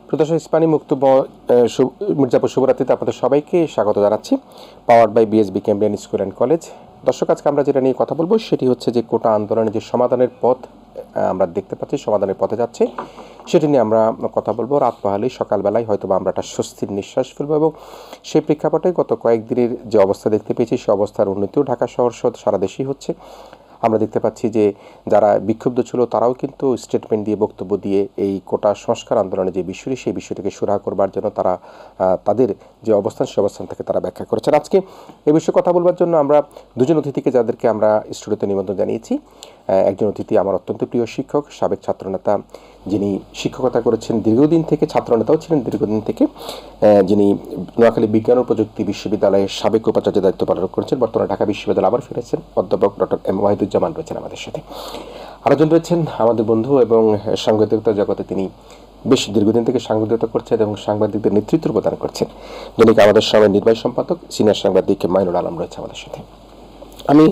প্রদর্শন ইসলামী মুক্তব মির্জাপুর শুভরাত্রিতে আপনাদের সবাইকে স্বাগত জানাচ্ছি। Powered by BSB Cambrian school and college. দর্শক, আজকে আমরা যেটা নিয়ে কথা বলবো সেটি হচ্ছে যে কোটা আন্দোলনের যে সমাধানের পথ আমরা দেখতে পাচ্ছি, সমাধানের পথে যাচ্ছে, সেটি নিয়ে আমরা কথা বলবো। রাত পাহালেই সকালবেলায় হয়তো আমরা একটা স্বস্তির নিঃশ্বাস ফেলবো এবং সেই প্রেক্ষাপটে গত কয়েকদিনের যে অবস্থা দেখতে পেয়েছি সে অবস্থার উন্নতিও ঢাকা শহর সহ সারা দেশেই হচ্ছে। আমরা দেখতে পাচ্ছি যে যারা বিক্ষুব্ধ ছিল তারাও কিন্তু স্টেটমেন্ট দিয়ে, বক্তব্য দিয়ে এই কোটা সংস্কার আন্দোলনের যে বিষয়টি সেই বিষয়টিকে সুরাহা করবার জন্য তারা তাদের যে অবস্থান সে অবস্থান থেকে তারা ব্যাখ্যা করেছেন। আজকে এই বিষয়ে কথা বলবার জন্য আমরা দুজন অতিথিকে, যাদেরকে আমরা স্টুডিওতে নিমন্ত্রণ জানিয়েছি। একজন অতিথি আমার অত্যন্ত প্রিয় শিক্ষক, সাবেক ছাত্রনেতা, যিনি শিক্ষকতা করেছেন দীর্ঘদিন থেকে, ছাত্রনেতাও ছিলেন দীর্ঘদিন থেকে, যিনি নোয়াখালী বিজ্ঞান ও প্রযুক্তি বিশ্ববিদ্যালয়ের সাবেক উপাচার্য দায়িত্ব পালন করেছেন, বর্তমানে ঢাকা বিশ্ববিদ্যালয় আবার ফিরেছেন, অধ্যাপক ডক্টর এম ওয়াহিদুজ্জামান রয়েছেন আমাদের সাথে। আরেকজন রয়েছেন আমাদের বন্ধু এবং সাংবাদিকতা জগতে তিনি বেশ দীর্ঘদিন থেকে সাংবাদিকতা করছেন এবং সাংবাদিকদের নেতৃত্ব প্রদান করছেন, যিনি আমাদের সময় নির্বাহী সম্পাদক সিনিয়র সাংবাদিক মাইনুল আলম রয়েছে আমাদের সাথে। আমি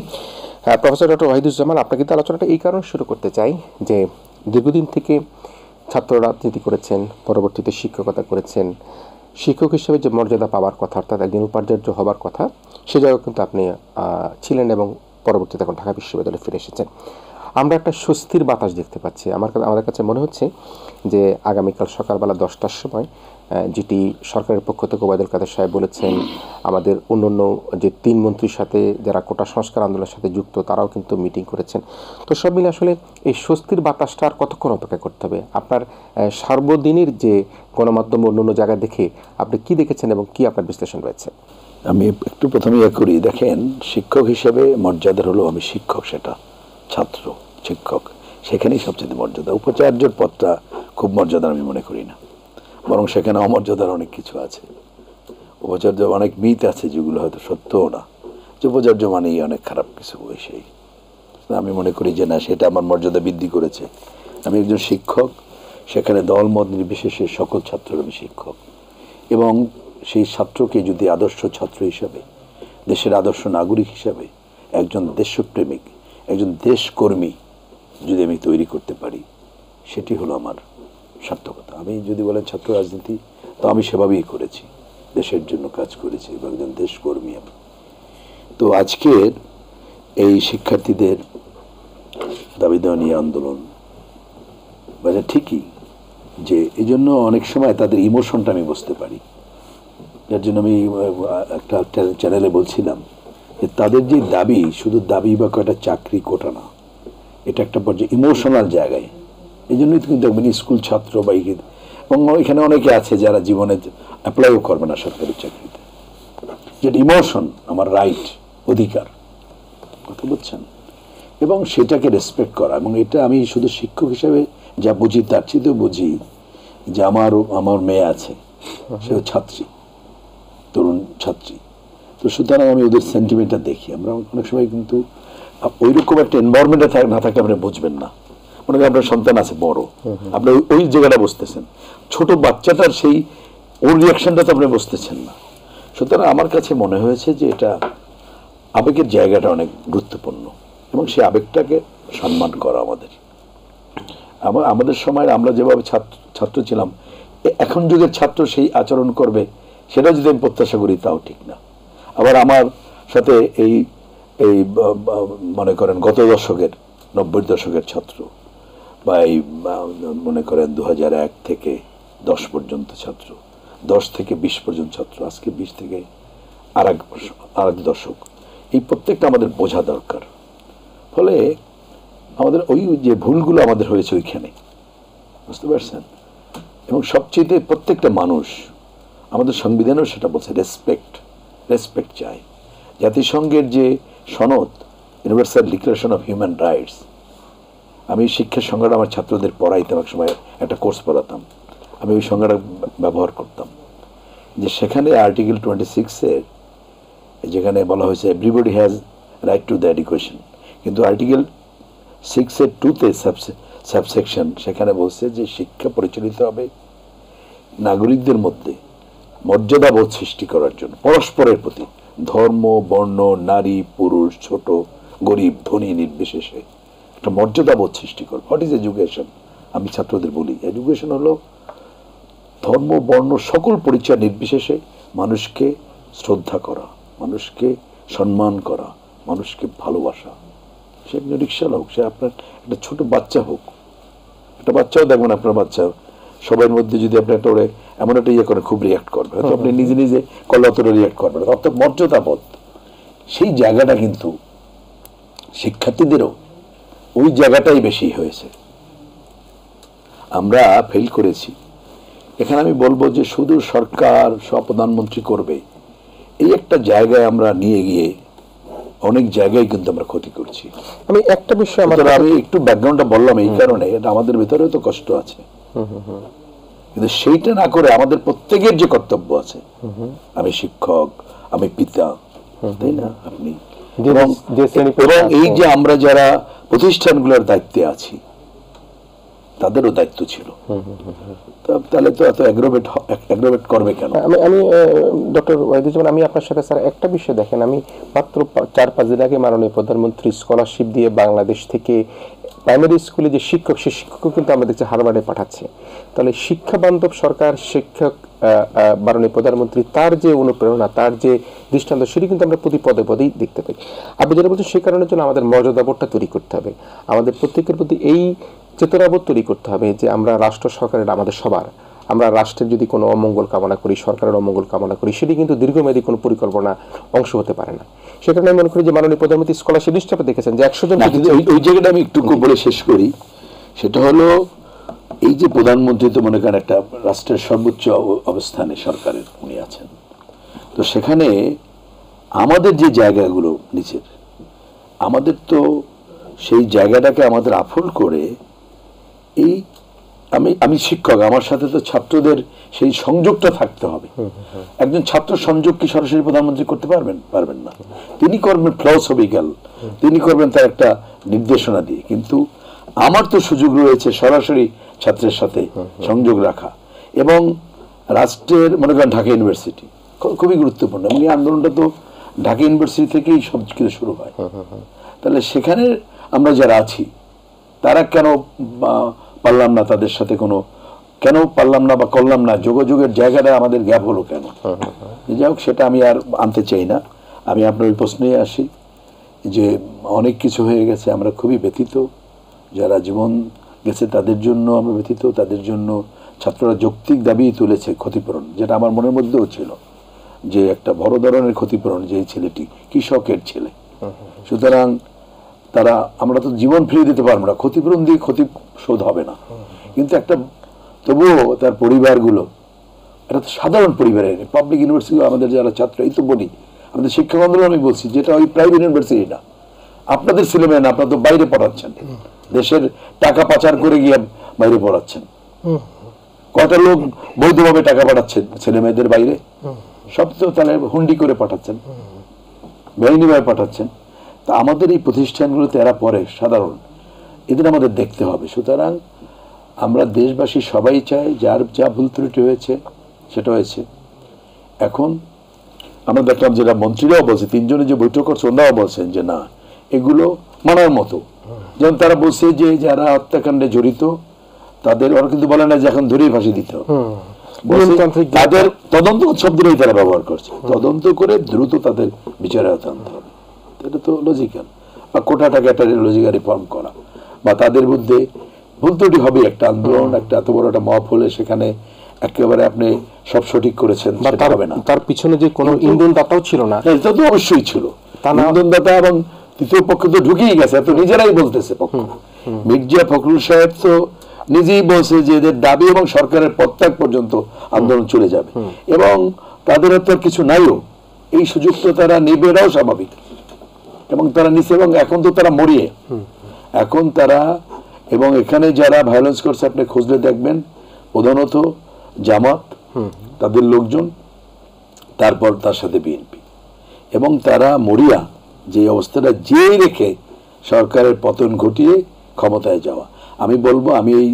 প্রফেসর ডক্টর ওয়াহিদুজ্জামান, আপনাকে তো আলোচনাটা এই কারণে শুরু করতে চাই যে দীর্ঘদিন থেকে ছাত্র রাজনীতি করেছেন, পরবর্তীতে শিক্ষকতা করেছেন। শিক্ষক হিসেবে যে মর্যাদা পাওয়ার কথা, অর্থাৎ একজন উপাচার্য হবার কথা, সে জায়গায় কিন্তু আপনি ছিলেন এবং পরবর্তীতে এখন ঢাকা বিশ্ববিদ্যালয়ে ফিরে এসেছেন। আমরা একটা স্বস্তির বাতাস দেখতে পাচ্ছি। আমাদের কাছে মনে হচ্ছে যে আগামীকাল সকালবেলা 10টার সময় যেটি সরকারের পক্ষ থেকে ওবায়দুল কাদের সাহেব বলেছেন, আমাদের অন্য যে 3 মন্ত্রীর সাথে যারা কোটা সংস্কার আন্দোলনের সাথে যুক্ত তারাও কিন্তু মিটিং করেছেন। তো সব মিলে আসলে এই স্বস্তির বাতাসটা আর কতক্ষণ অপেক্ষা করতে হবে? আপনার সার্বদিনের যে গণমাধ্যম অন্য জায়গায় দেখে আপনি কি দেখেছেন এবং কি আপনার বিশ্লেষণ রয়েছে? আমি একটু প্রথমে করি, দেখেন, শিক্ষক হিসেবে মর্যাদার হলো আমি শিক্ষক, সেটা ছাত্র শিক্ষক সেখানেই সবচেয়ে মর্যাদা। উপাচার্যর পদটা খুব মর্যাদার আমি মনে করি না, বরং সেখানে অমর্যাদার অনেক কিছু আছে। উপাচার্য অনেক মিথ আছে যেগুলো হয়তো সত্যও না, যে উপাচার্য মানেই অনেক খারাপ কিছু। সেই আমি মনে করি যে না, সেটা আমার মর্যাদা বৃদ্ধি করেছে। আমি একজন শিক্ষক, সেখানে দলমত নির্বিশেষে সকল ছাত্রের আমি শিক্ষক, এবং সেই ছাত্রকে যদি আদর্শ ছাত্র হিসাবে, দেশের আদর্শ নাগরিক হিসাবে, একজন দেশপ্রেমিক, একজন দেশকর্মী যদি আমি তৈরি করতে পারি, সেটি হলো আমার সার্থকতা। আমি যদি বলেন ছাত্র রাজনীতি, তো আমি সেভাবেই করেছি, দেশের জন্য কাজ করেছি এবং একজন দেশকর্মী আমি। তো আজকের এই শিক্ষার্থীদের দাবি দেওয়া নিয়ে আন্দোলন, মানে ঠিকই যে এই জন্য অনেক সময় তাদের ইমোশনটা আমি বুঝতে পারি। যার জন্য আমি একটা চ্যানেলে বলছিলাম যে তাদের যে দাবি, শুধু দাবি বা কয়টা চাকরি কোটা না, এটা একটা পর্যায়ে ইমোশনাল জায়গায়। এই জন্যই কিন্তু দেখবেন স্কুল ছাত্র বা এবং এখানে অনেকে আছে যারা জীবনে অ্যাপ্লাইও করবে না সরকারি চাকরিতে, যেটা ইমোশন, আমার রাইট, অধিকার, কথা বুঝছেন, এবং সেটাকে রেসপেক্ট করা। এবং এটা আমি শুধু শিক্ষক হিসেবে যা বুঝি তার চেয়েও বুঝি যে আমার মেয়ে আছে, সেও ছাত্রী, তরুণ ছাত্রী। তো সুতরাং আমি ওদের সেন্টিমেন্টটা দেখি। আমরা অনেক সময় কিন্তু ওই রকম একটা এনভায়রনমেন্টে না থাকলে আপনি বুঝবেন না। মনে করেন আপনার সন্তান আছে বড়, আপনি ওই জায়গাটা বুঝতেছেন, ছোট বাচ্চাটার সেই ওর রিয়াকশনটা তো আপনি বুঝতেছেন না। সুতরাং আমার কাছে মনে হয়েছে যে এটা আবেগের জায়গাটা অনেক গুরুত্বপূর্ণ, এবং সেই আবেগটাকে সম্মান করা আমাদের সময় আমরা যেভাবে ছাত্র ছিলাম, এখন যুগের ছাত্র সেই আচরণ করবে সেটা যদি আমি প্রত্যাশা করি তাও ঠিক না। আবার আমার সাথে এই মনে করেন গত দশকের 90 দশকের ছাত্র, বা এই মনে করেন 2001 থেকে 10 পর্যন্ত ছাত্র, 10 থেকে 20 পর্যন্ত ছাত্র, আজকে 20 থেকে আরেক দশক, এই প্রত্যেকটা আমাদের বোঝা দরকার। ফলে আমাদের ওই যে ভুলগুলো আমাদের হয়েছে ওইখানে, বুঝতে পারছেন। এবং সবচেয়ে প্রত্যেকটা মানুষ, আমাদের সংবিধানও সেটা বলছে, রেসপেক্ট চাই। জাতিসংঘের যে সনদ, universal declaration of human rights, আমি শিক্ষার সংজ্ঞাটা আমার ছাত্রদের পড়াইতাম, এক সময় একটা কোর্স পড়াতাম, আমি ওই সংজ্ঞাটা ব্যবহার করতাম, যে সেখানে আর্টিকেল 26-এর যেখানে বলা হয়েছে everybody has right to the education, কিন্তু আর্টিকেল 6-এর 2-তে সাবসেকশন সেখানে বলছে যে শিক্ষা পরিচালিত হবে নাগরিকদের মধ্যে মর্যাদাবোধ সৃষ্টি করার জন্য, পরস্পরের প্রতি, ধর্ম, বর্ণ, নারী, পুরুষ, ছোট, গরিব, ধনী নির্বিশেষে একটা মর্যাদাবোধ সৃষ্টি করবে। What is education? আমি ছাত্রদের বলি, এডুকেশন হলো ধর্ম বর্ণ সকল পরিচয় নির্বিশেষে মানুষকে শ্রদ্ধা করা, মানুষকে সম্মান করা, মানুষকে ভালোবাসা। সে একজন রিক্সাওয়ালা হোক, সে আপনার একটা ছোট বাচ্চা হোক, একটা বাচ্চাও দেখবেন আপনার বাচ্চা সবার মধ্যে যদি আপনি একটা ওরে এমন একটা ইয়ে করেন খুব রিয়াক্ট করবে, হয়তো আপনি নিজে নিজে করলে অতটা রিয়াক্ট করবেন। অর্থাৎ মর্যাদাবোধ, সেই জায়গাটা কিন্তু শিক্ষার্থীদেরও ওই জায়গাটাই বেশি হয়েছে, আমরা ফেল করেছি। এখানে আমি বলবো যে শুধু সরকার প্রধানমন্ত্রী করবে এই একটা জায়গায় আমরা নিয়ে গিয়ে অনেক জায়গায় কিন্তু আমরা ক্ষতি করছি। আমি একটা বিষয় আমি একটু ব্যাকগ্রাউন্ডটা বললাম এই কারণে, এটা আমাদের ভেতরেও তো কষ্ট আছে, কিন্তু সেইটা না করে আমাদের প্রত্যেকের যে কর্তব্য আছে, আমি শিক্ষক, আমি পিতা, তাই না, আপনি, এবং এই যে আমরা যারা প্রতিষ্ঠানগুলোর দায়িত্বে আছি তাদেরও দায়িত্ব ছিল, তাহলে তো এত অ্যাগ্রোভেট করবে কেন? আমি ডক্টর ওয়াহিদুজ্জামান, আমি আপনার সাথে স্যার একটা বিষয় দেখেন, আমি মাত্র 4-5 দিন আগে মাননীয় প্রধানমন্ত্রী স্কলারশিপ দিয়ে বাংলাদেশ থেকে প্রাইমারি স্কুলে যে শিক্ষক, সেই শিক্ষক কিন্তু আমরা দেখছি হারবার্ডে পাঠাচ্ছে। তাহলে শিক্ষা বান্ধব সরকার, শিক্ষক মাননীয় প্রধানমন্ত্রী, তার যে অনুপ্রেরণা, তার যে দৃষ্টান্ত, সেটি কিন্তু আমরা প্রতি পদে পদেই দেখতে পাই। আপনি যেটা বলছেন, সেই কারণের জন্য আমাদের মর্যাদাবোধটা তৈরি করতে হবে, আমাদের প্রত্যেকের প্রতি এই চেতনাবোধ তৈরি করতে হবে যে আমরা রাষ্ট্র সরকারের, আমাদের সবার, আমরা রাষ্ট্রের যদি কোনো অমঙ্গল কামনা করি, সরকারের অমঙ্গল কামনা করি, সেটি কিন্তু দীর্ঘমেয়াদী কোনো পরিকল্পনা অংশ হতে পারে না। সে কারণে আমি মনে করি যে মাননীয় প্রধানমন্ত্রী স্কলারশিপ লিস্টে দেখেছেন যে 100 জন, ওই জায়গাটা আমি একটু বলে শেষ করি। সেটা হলো এই যে প্রধানমন্ত্রী তো মনে করেন একটা রাষ্ট্রের সর্বোচ্চ অবস্থানে সরকারের উনি আছেন, তো সেখানে আমাদের যে জায়গাগুলো নিচের, আমাদের তো সেই জায়গাটাকে আমাদের আফল করে এই আমি শিক্ষক, আমার সাথে তো ছাত্রদের সেই সংযোগটা থাকতে হবে। একজন ছাত্র সংযোগ কি সরাসরি প্রধানমন্ত্রী করতে পারবেন না, তিনি করবেন ফিলোসফিক্যাল, তিনি করবেন তার একটা নির্দেশনা দিয়ে, কিন্তু আমার তো সুযোগ রয়েছে সরাসরি ছাত্রের সাথে সংযোগ রাখা। এবং রাষ্ট্রের মনে করেন ঢাকা ইউনিভার্সিটি খুবই গুরুত্বপূর্ণ, এবং এই আন্দোলনটা তো ঢাকা ইউনিভার্সিটি থেকেই সব কিছু শুরু হয়। তাহলে সেখানে আমরা যারা আছি তারা কেন পারলাম না, তাদের সাথে কোনো কেন পারলাম না বা করলাম না, যোগাযোগের জায়গাটা আমাদের গ্যাপ হলো কেন? যাই হোক, সেটা আমি আর আনতে চাই না। আমি আপনার ওই প্রশ্নে আসি যে অনেক কিছু হয়ে গেছে, আমরা খুবই ব্যথিত, যারা জীবন গেছে তাদের জন্য আমরা ব্যথিত, তাদের জন্য ছাত্ররা যৌক্তিক দাবি তুলেছে ক্ষতিপূরণ, যেটা আমার মনের মধ্যেও ছিল যে একটা বড় ধরনের ক্ষতিপূরণ, যে ছেলেটি কৃষকের ছেলে, সুতরাং তারা, আমরা তো জীবন ফিরিয়ে দিতে পারবো না, ক্ষতিপূরণ দিয়ে ক্ষতি শোধ হবে না, কিন্তু একটা তবুও তার পরিবারগুলো, এটা তো সাধারণ পরিবারের, পাবলিক ইউনিভার্সিটি আমাদের যারা ছাত্র, এই তো বলি আমাদের শিক্ষক আন্দোলন, আমি বলছি যেটা ওই প্রাইভেট ইউনিভার্সিটি না, আপনাদের ছেলেমেয়ে না, আপনারা তো বাইরে পড়াচ্ছেন, দেশের টাকা পাচার করে গিয়ে বাইরে পড়াচ্ছেন, কয়টা লোক বৈধভাবে টাকা পাঠাচ্ছেন ছেলে মেয়েদের বাইরে, সব তো তাহলে হুন্ডি করে পাঠাচ্ছেন, বেআইনিভাবে পাঠাচ্ছেন। তা আমাদের এই প্রতিষ্ঠানগুলোতে এরা পড়ে সাধারণ, এদের আমাদের দেখতে হবে। সুতরাং আমরা দেশবাসী সবাই চাই, যার যা ভুল ত্রুটি হয়েছে সেটা হয়েছে। এখন আমরা দেখলাম যেটা মন্ত্রীরাও বলছে, 3 জনে যে বৈঠক করছে ওনারাও বলছেন যে না, এগুলো মানার মতো। যেমন তারা বলছে যে যারা হত্যাকাণ্ডে জড়িত তাদের, ওরা কিন্তু বলে না যে এখন ধরেই ফাঁসি দিতে হবে, তাদের তদন্ত শব্দটাই তারা ব্যবহার করছে, তদন্ত করে দ্রুত তাদের বিচারে আনতে হবে, এটা তো লজিক্যাল। বা কোটা টাকা একটা লজিক্যাল রিফর্ম করা, বা তাদের মধ্যে ভুল ত্রুটি হবে, একটা আন্দোলন, একটা এত বড় একটা মহফ হলে সেখানে একেবারে আপনি সব সঠিক করেছেন সেটা হবে না, তার পিছনে যে কোনো ইন্ধনদাতাও ছিল না, এটা তো অবশ্যই ছিল ইন্ধনদাতা, এবং তৃতীয় পক্ষ তো ঢুকেই গেছে, তো নিজেরাই বলতেছে পক্ষ। মির্জা ফখরুল সাহেব তো নিজেই বলছে যে এদের দাবি এবং সরকারের প্রত্যাগ পর্যন্ত আন্দোলন চলে যাবে, এবং তাদের তো কিছু নাইও, এই সুযোগ তো তারা নেবেরাও স্বাভাবিক, এবং তারা নিছে, এবং এখন তো তারা মরিয়ে, এখন তারা, এবং এখানে যারা ভায়োলেন্স করছে আপনি খুঁজলে দেখবেন প্রধানত জামাত, তাদের লোকজন, তারপর তার সাথে বিএনপি, এবং তারা মরিয়া যে অবস্থাটা যে রেখে সরকারের পতন ঘটিয়ে ক্ষমতায় যাওয়া। আমি বলবো, আমি এই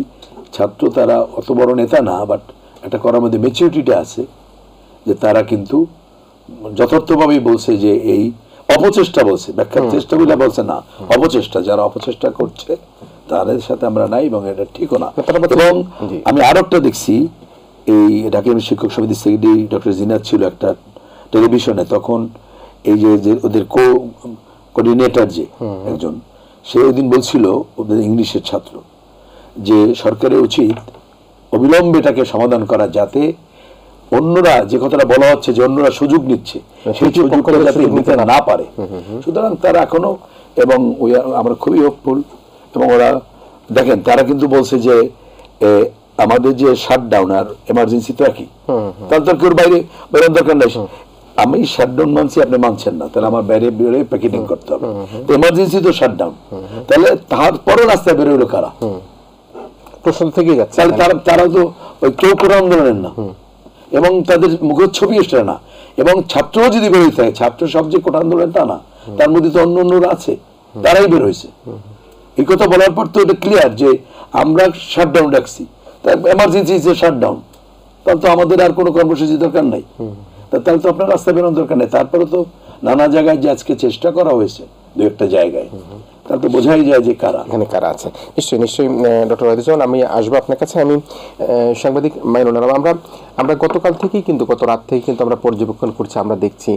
ছাত্র, তারা অত বড় নেতা না, বাট একটা করার মধ্যে ম্যাচুরিটিটা আছে, যে তারা কিন্তু যথার্থভাবেই বলছে যে এই অপচেষ্টা, বলছে ব্যাখ্যার চেষ্টাগুলো, বলছে না অপচেষ্টা, যারা অপচেষ্টা করছে তাদের সাথে আমরা নাই, এবং এটা ঠিকও না। এবং আমি আরো একটা দেখছি এই ঢাকা শিক্ষক সমিতির সেক্রেটারি ডক্টর জিনাত ছিল একটা টেলিভিশনে, তখন এই যে ওদের কোঅর্ডিনেটর যে একজন, সে ওই দিন বলছিল, ওদের ইংলিশের ছাত্র, যে সরকারের উচিত অবিলম্বে এটাকে সমাধান করা, যাতে অন্যরা যে কথাটা বলা হচ্ছে যে অন্যরা সুযোগ নিচ্ছে সেই সুযোগটা যাতে নিতে না পারে। সুতরাং তারা এখনো, এবং আমরা খুবই হোপফুল, এবং ওরা দেখেন তারা কিন্তু বলছে যে আমাদের যে শাটডাউন আর এমার্জেন্সি তো একই, তাহলে তো কেউ বাইরে বেরোনোর দরকার নাই। আমি শাটডাউন মানছি, আপনি মানছেন না, তাহলে আমার বাইরে বেরোয় প্যাকেটিং করতে হবে। এমার্জেন্সি তো শাটডাউন, তাহলে তারপরও রাস্তায় বেরোলো কারা? প্রশ্ন থেকে যাচ্ছে, তাহলে তারা তো ওই কেউ কোনো আন্দোলনের না, এবং তাদের মুখের ছবি এসে না। এবং ছাত্রও যদি বেরোয় থাকে, ছাত্র সব যে কোটা আন্দোলন তা না, তার মধ্যে তো অন্য অন্যরা আছে, তারাই বের হয়েছে। এই কথা বলার পর তো এটা ক্লিয়ার যে আমরা শাটডাউন রাখছি, তার এমার্জেন্সি যে শাটডাউন, তাহলে তো আমাদের আর কোনো কর্মসূচি দরকার নাই, তাহলে তো আপনার রাস্তায় বেরোনোর দরকার নেই। তারপরে তো নানা জায়গায় যে আজকে চেষ্টা করা হয়েছে দু একটা জায়গায়, তাহলে তো বোঝাই যায় যে কারা এখানে কারা আছে। নিশ্চয়ই নিশ্চয়ই ডক্টর ওয়াহিদুজ্জামান, আমি আসবো আপনার কাছে। আমি সাংবাদিক মাইনুল আলম, আমরা গতকাল থেকেই কিন্তু, গত রাত থেকে কিন্তু আমরা পর্যবেক্ষণ করছি, আমরা দেখছি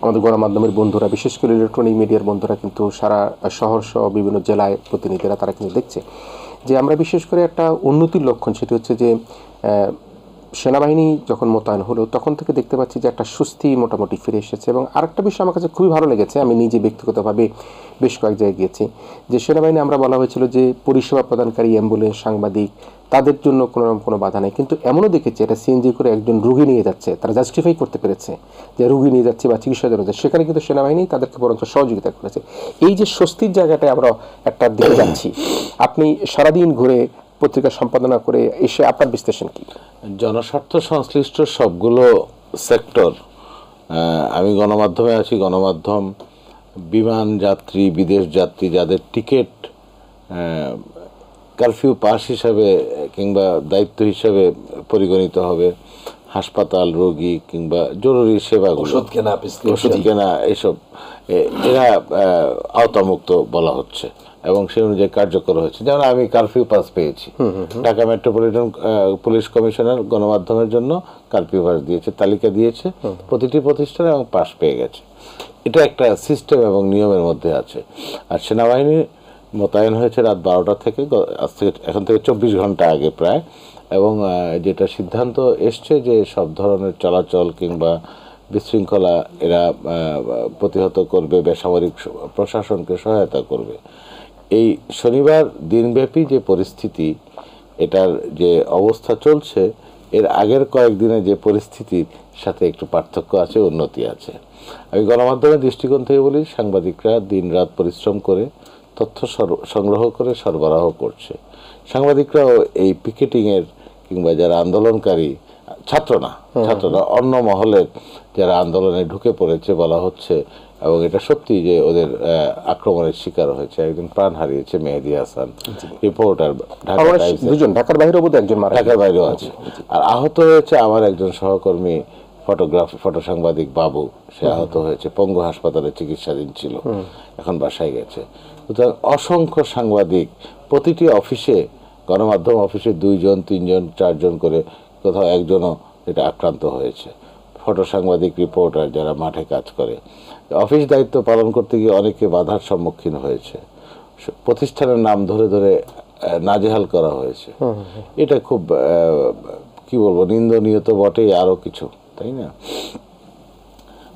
আমাদের গণমাধ্যমের বন্ধুরা, বিশেষ করে ইলেকট্রনিক মিডিয়ার বন্ধুরা কিন্তু সারা শহর সহ বিভিন্ন জেলায় প্রতিনিধিরা তারা কিন্তু দেখছে যে আমরা বিশেষ করে একটা উন্নতির লক্ষণ, সেটি হচ্ছে যে সেনাবাহিনী যখন মোতায়েন হলো তখন থেকে দেখতে পাচ্ছি যে একটা স্বস্তি মোটামুটি ফিরে এসেছে। এবং আরেকটা বিষয় আমার কাছে খুবই ভালো লেগেছে, আমি নিজে ব্যক্তিগতভাবে বেশ কয়েক জায়গায় গিয়েছি, যে সেনাবাহিনী আমরা বলা হয়েছিল যে পরিষেবা প্রদানকারী অ্যাম্বুলেন্স, সাংবাদিক, তাদের জন্য কোনো বাধা নেই, কিন্তু এমনও দেখেছি এটা সিএনজি করে একজন রুগী নিয়ে যাচ্ছে, তারা জাস্টিফাই করতে পেরেছে যে রুগী নিয়ে যাচ্ছে বা চিকিৎসার জন্য যাচ্ছে, সেখানে কিন্তু সেনাবাহিনী তাদেরকে বরঞ্চ সহযোগিতা করেছে। এই যে স্বস্তির জায়গাটায় আমরা একটা দিকে যাচ্ছি, আপনি সারাদিন ঘুরে পত্রিকা সম্পাদনা করে এসে আপনার বিশ্লেষণ কি? জনস্বার্থ সংশ্লিষ্ট সবগুলো সেক্টর, আমি গণমাধ্যমে আছি, গণমাধ্যম বিমান যাত্রী, বিদেশ যাত্রী যাদের টিকিট কারফিউ পাস হিসাবে কিংবা দায়িত্ব হিসাবে পরিগণিত হবে, হাসপাতাল, রোগী কিংবা জরুরি সেবাগুলো, ওষুধ কেনা, এসব এরা আওতামুক্ত বলা হচ্ছে এবং সেই অনুযায়ী কার্যকর হয়েছে। যেমন আমি কারফিউ পাস পেয়েছি, ঢাকা মেট্রোপলিটন পুলিশ কমিশনার গণমাধ্যমের জন্য কারফিউ পাস দিয়েছে, তালিকা দিয়েছে প্রতিটি প্রতিষ্ঠানে, এবং পাস পেয়ে গেছে। এটা একটা সিস্টেম এবং নিয়মের মধ্যে আছে। আর সেনাবাহিনী মোতায়েন হয়েছে রাত 12টা থেকে, এখন থেকে 24 ঘন্টা আগে প্রায়, এবং যেটা সিদ্ধান্ত এসছে যে সব ধরনের চলাচল কিংবা বিশৃঙ্খলা এরা প্রতিহত করবে, বেসামরিক প্রশাসনকে সহায়তা করবে। এই শনিবার দিনব্যাপী যে পরিস্থিতি, এটার যে অবস্থা চলছে, এর আগের কয়েকদিনে যে পরিস্থিতির সাথে একটু পার্থক্য আছে, উন্নতি আছে। আমি গণমাধ্যমের দৃষ্টিকোণ থেকে বলি, সাংবাদিকরা দিনরাত পরিশ্রম করে তথ্য সংগ্রহ করে সরবরাহ করছে। সাংবাদিকরাও এই পিকেটিংয়ের কিংবা যারা আন্দোলনকারী, ছাত্ররা অন্য মহলের যারা আন্দোলনে ঢুকে পড়েছে বলা হচ্ছে, এবং এটা সত্যি যে ওদের আক্রমণের শিকার হয়েছে, একজন প্রাণ হারিয়েছে, মেহেদী হাসান রিপোর্টার, ঢাকার বাইরেও বোধহয় একজন ঢাকার বাইরেও আছে, আর আহত হয়েছে আমার একজন সহকর্মী ফটো সাংবাদিক বাবু, সে আহত হয়েছে, পঙ্গু হাসপাতালে চিকিৎসাধীন ছিল, এখন বাসায় গেছে। সুতরাং অসংখ্য সাংবাদিক প্রতিটি অফিসে, গণমাধ্যম অফিসে 2 জন 3 জন 4 জন করে, কোথাও একজনও এটা আক্রান্ত হয়েছে। ফটো সাংবাদিক, রিপোর্টার যারা মাঠে কাজ করে, অফিস দায়িত্ব পালন করতে গিয়ে অনেকে বাধার সম্মুখীন হয়েছে, প্রতিষ্ঠানের নাম ধরে ধরে নাজেহাল করা হয়েছে। এটা খুব কি বলবো, নিন্দনীয় তো বটেই, আরো কিছু, তাই না?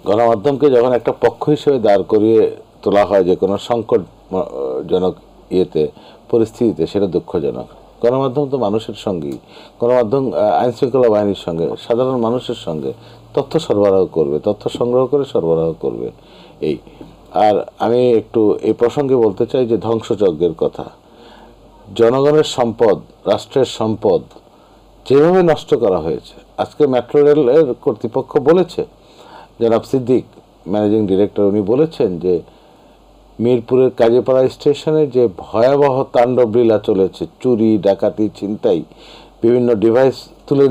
গণমাধ্যমকে যখন একটা পক্ষ হিসেবে দাঁড় করিয়ে তোলা হয় যে কোনো সংকটজনক পরিস্থিতিতে, সেটা দুঃখজনক। গণমাধ্যম তো মানুষের সঙ্গেই, গণমাধ্যম আইন শৃঙ্খলা বাহিনীর সঙ্গে, সাধারণ মানুষের সঙ্গে তথ্য সরবরাহ করবে, তথ্য সংগ্রহ করে সরবরাহ করবে। এই আর আমি একটু এই প্রসঙ্গে বলতে চাই যে ধ্বংসযজ্ঞের কথা, জনগণের সম্পদ, রাষ্ট্রের সম্পদ যেভাবে নষ্ট করা হয়েছে। আজকে মেট্রো রেলের কর্তৃপক্ষ বলেছে, জনাব সিদ্দিক ম্যানেজিং ডিরেক্টর, উনি বলেছেন যে মিরপুরের কাজীপাড়া স্টেশনে যে ভয়াবহ তাণ্ডব লীলা চলেছে, চুরি, ডাকাতি, ছিনতাই, বিভিন্ন ডিভাইস তুলে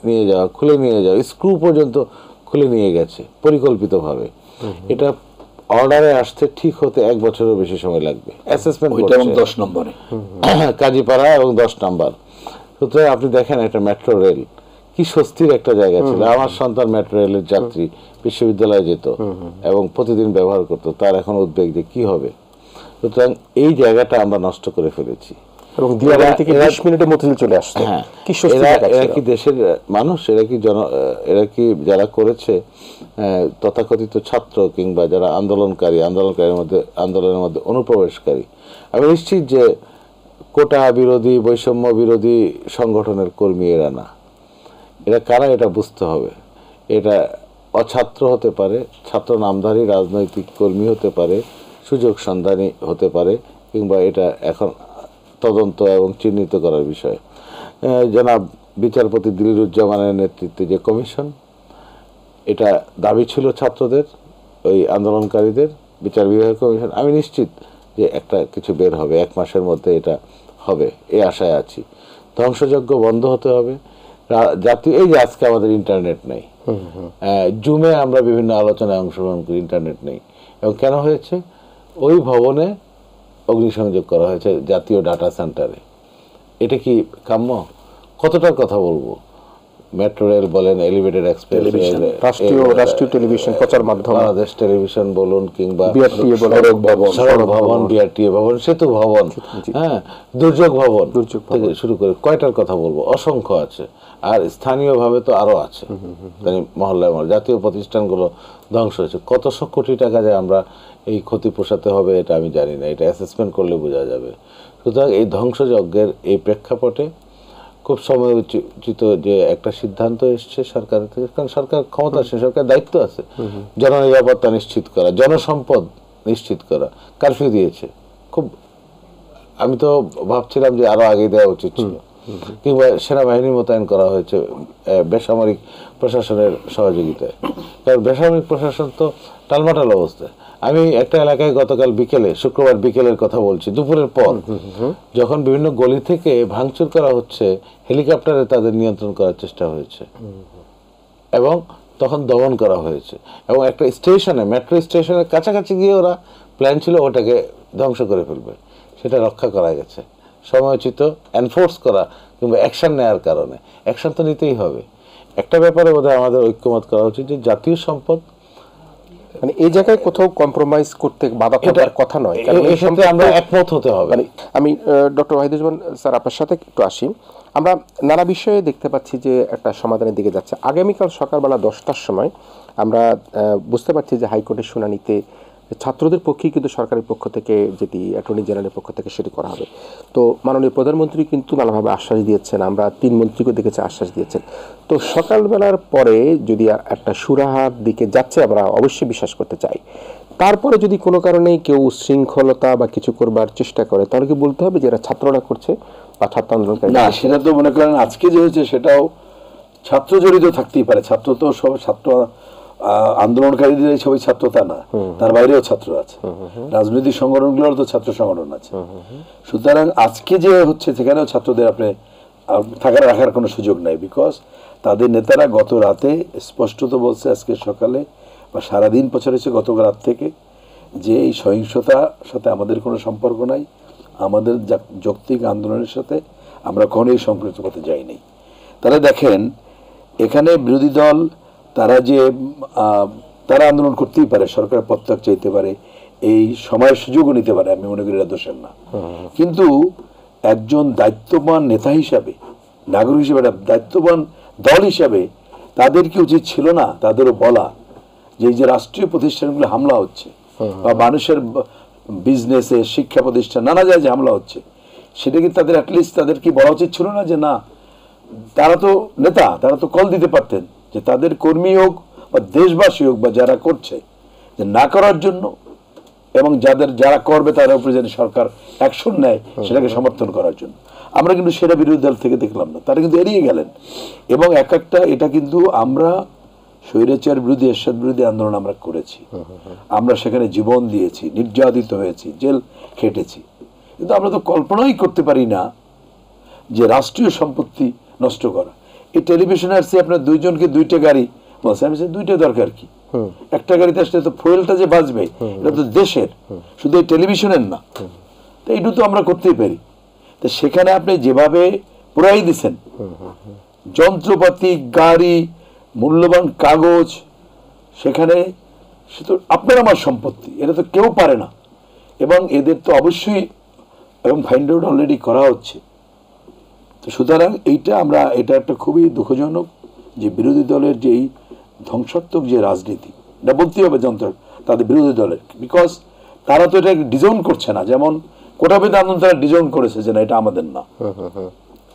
নিয়ে যাওয়া, খুলে নিয়ে যাওয়া, স্ক্রু পর্যন্ত খুলে নিয়ে গেছে পরিকল্পিতভাবে। এটা অর্ডারে আসতে ঠিক হতে 1 বছরেরও বেশি সময় লাগবে। অ্যাসেসমেন্ট 10 নম্বরে কাজীপাড়া এবং 10 নম্বর। সুতরাং আপনি দেখেন একটা মেট্রো রেল কি স্বস্তির একটা জায়গা ছিল। আমার সন্তান মেট্রো রেলের যাত্রী, বিশ্ববিদ্যালয়ে যেত এবং প্রতিদিন ব্যবহার করতো, তার এখন উদ্বেগ যে কি হবে। সুতরাং এই জায়গাটা আমরা নষ্ট করে ফেলেছি। এবং দিয়াবাড়ি থেকে 20 মিনিটে মতিঝিল চলে আসছে। হ্যাঁ, কি স্বস্তি এরা কি দেশের মানুষ? এরা কি যারা করেছে তথাকথিত ছাত্র কিংবা যারা আন্দোলনের মধ্যে অনুপ্রবেশকারী, আমি নিশ্চিত যে কোটা বিরোধী, বৈষম্য বিরোধী সংগঠনের কর্মী এরা না। এরা কারা এটা বুঝতে হবে। এটা অছাত্র হতে পারে, ছাত্র নামধারী রাজনৈতিক কর্মী হতে পারে, সুযোগ সন্ধানী হতে পারে, কিংবা এটা এখন তদন্ত এবং চিহ্নিত করার বিষয়। জনাব বিচারপতি দিলরুজ্জামানের নেতৃত্বে যে কমিশন, এটা দাবি ছিল ছাত্রদের, ওই আন্দোলনকারীদের, বিচার বিভাগ কমিশন। আমি নিশ্চিত যে একটা কিছু বের হবে, 1 মাসের মধ্যে এটা হবে, এই আশায় আছি। ধ্বংসযজ্ঞ বন্ধ হতে হবে। জাতীয়, এই যে আজকে আমাদের ইন্টারনেট নেই, জুমে আমরা বিভিন্ন আলোচনায় অংশগ্রহণ করি, ইন্টারনেট নেই। এবং কেন হয়েছে? ওই ভবনে অগ্নিসংযোগ করা হয়েছে জাতীয় ডাটা সেন্টারে। এটা কি কাম্য? কতটার কথা বলবো? মেট্রো রেল বলেন, এলিভেটেড এক্সপ্রেস, রাষ্ট্রীয় টেলিভিশন প্রচার মাধ্যম, বাংলাদেশ টেলিভিশন বলুন, কিংবা সড়ক ভবন, বিআরটিএ ভবন, সেতু ভবন, হ্যাঁ, দুর্যোগ ভবন থেকে শুরু করে কয়টার কথা বলবো? অসংখ্য আছে। আর স্থানীয়ভাবে তো আরো আছে, মহল্লায় জাতীয় প্রতিষ্ঠানগুলো ধ্বংস হয়েছে। কত কোটি টাকা যে আমরা এই ক্ষতি পোষাতে হবে এটা আমি জানি না, এটা অ্যাসেসমেন্ট করলে বোঝা যাবে। সুতরাং এই ধ্বংসযজ্ঞের এই প্রেক্ষাপটে খুব সময় উচিত যে একটা সিদ্ধান্ত এসছে সরকারের থেকে, কারণ সরকার ক্ষমতা আছে, সরকার দায়িত্ব আছে জননিরাপত্তা নিশ্চিত করা, জনসম্পদ নিশ্চিত করা। কারফিউ দিয়েছে খুব, আমি তো ভাবছিলাম যে আরো আগে দেওয়া উচিত ছিল, কিংবা সেনাবাহিনী মোতায়েন করা হয়েছে বেসামরিক প্রশাসনের সহযোগিতায়। কারণ বেসামরিক প্রশাসন তো টালমাটাল অবস্থায়। আমি একটা এলাকায় গতকাল বিকেলে, শুক্রবার বিকেলের কথা বলছি, দুপুরের পর, যখন বিভিন্ন গলি থেকে ভাঙচুর করা হচ্ছে, হেলিকপ্টারে তাদের নিয়ন্ত্রণ করার চেষ্টা হয়েছে এবং তখন দমন করা হয়েছে। এবং একটা স্টেশনে, মেট্রো স্টেশনের কাছাকাছি গিয়ে ওরা প্ল্যান ছিল ওটাকে ধ্বংস করে ফেলবে, সেটা রক্ষা করা গেছে। সময়োচিত এনফোর্স করা কিংবা অ্যাকশন নেওয়ার কারণে, অ্যাকশন তো নিতেই হবে। একটা ব্যাপারে বোধহয় আমাদের ঐক্যমত করা উচিত যে জাতীয় সম্পদ, মানে এই জায়গায় কোথাও কম্প্রোমাইজ করতে বাধা থাকার কথা নয়, এই ক্ষেত্রে আমরা একমত হতে হবে। মানে আমি ডক্টর ওয়াহিদুজ্জামান স্যার আপনার সাথে একটু আসি। আমরা নানা বিষয়ে দেখতে পাচ্ছি যে একটা সমাধানের দিকে যাচ্ছে। আগামীকাল সকালবেলা 10টার সময় আমরা বুঝতে পারছি যে হাইকোর্টের শুনানিতে ছাত্রদের পক্ষেই কিন্তু সরকারের পক্ষ থেকে, যেটি অ্যাটর্নি জেনারেলের পক্ষ থেকে, সেটি করা হবে। তো মাননীয় প্রধানমন্ত্রী কিন্তু নানাভাবে আশ্বাস দিয়েছেন, আমরা 3 মন্ত্রীকে দেখেছি আশ্বাস দিয়েছেন। তো সকালবেলার পরে যদি একটা সুরাহার দিকে যাচ্ছে, আমরা অবশ্যই বিশ্বাস করতে চাই। তারপরে যদি কোনো কারণে কেউ উচ্ছৃঙ্খলতা বা কিছু করবার চেষ্টা করে, তাহলে কি বলতে হবে যে এরা ছাত্ররা করছে বা ছাত্র আন্দোলনকারী? না, সেটা তো মনে করেন আজকে যে হয়েছে সেটাও ছাত্র জড়িত থাকতেই পারে। ছাত্র তো সব ছাত্র আন্দোলনকারীদের সবাই ছাত্র তা না, তার বাইরেও ছাত্র আছে, রাজনৈতিক সংগঠনগুলোর তো ছাত্র সংগঠন আছে। সুতরাং আজকে যে হচ্ছে সেখানেও ছাত্রদের আপনি রাখার কোনো সুযোগ নাই, বিকজ তাদের নেতারা গত রাতে স্পষ্টত বলছে, আজকে সকালে বা সারাদিন প্রচার হয়েছে গত রাত থেকে, যে এই সহিংসতার সাথে আমাদের কোনো সম্পর্ক নাই, আমাদের যৌক্তিক আন্দোলনের সাথে আমরা কখনোই সম্পৃক্ত করতে যাইনি। তাহলে দেখেন এখানে বিরোধী দল তারা আন্দোলন করতেই পারে, সরকারের পদত্যাগ চাইতে পারে, এই সময়ের সুযোগও নিতে পারে, আমি মনে করি এটা দোষের না। কিন্তু একজন দায়িত্ববান নেতা হিসাবে, নাগরিক হিসেবে, দায়িত্ববান দল হিসাবে তাদের কি উচিত ছিল না তাদেরও বলা যে এই যে রাষ্ট্রীয় প্রতিষ্ঠানগুলো হামলা হচ্ছে বা মানুষের বিজনেসে, শিক্ষা প্রতিষ্ঠান, নানা জায়গায় হামলা হচ্ছে, সেটা কি তাদের অ্যাটলিস্ট তাদের কি বলা উচিত ছিল না যে না, তারা তো নেতা, তারা তো কল দিতে পারতেন যে তাদের কর্মী হোক বা দেশবাসী হোক বা যারা করছে যে না করার জন্য, এবং যারা করবে তার উপরে যেন সরকার অ্যাকশন নেয় সেটাকে সমর্থন করার জন্য। আমরা কিন্তু সেটা বিরোধী দল থেকে দেখলাম না, তারা কিন্তু এড়িয়ে গেলেন। এবং এটা কিন্তু আমরা স্বৈরাচার বিরোধী, এরশাদ বিরোধী আন্দোলন আমরা করেছি, আমরা সেখানে জীবন দিয়েছি, নির্যাতিত হয়েছি, জেল খেটেছি, কিন্তু আমরা তো কল্পনাই করতে পারি না যে রাষ্ট্রীয় সম্পত্তি নষ্ট করা। এই টেলিভিশনে আসছে আপনার 2 জনকে 2টা গাড়ি বলছে, আমি 2টা দরকার কি, একটা গাড়িতে আসলে তো ফুয়েলটা যে বাঁচবে এটা তো দেশের, শুধু এই টেলিভিশনের না। তো এইটু তো আমরা করতেই পারি। তো সেখানে আপনি যেভাবে পুরাই দিচ্ছেন যন্ত্রপাতি, গাড়ি, মূল্যবান কাগজ, সেখানে সে তো আপনার আমার সম্পত্তি, এটা তো কেউ পারে না। এবং এদের তো অবশ্যই এবং ফাইন্ড আউট অলরেডি করা হচ্ছে। তো সুতরাং এটা একটা খুবই দুঃখজনক যে বিরোধী দলের যে এই ধ্বংসাত্মক যে রাজনীতি, এটা বলতেই হবে তাদের বিরোধী দলের, বিকজ তারা তো এটা ডিজাউন করছে না। যেমন কোটাবেদ আন্দোলন তারা ডিজাউন করেছে যে না এটা আমাদের না,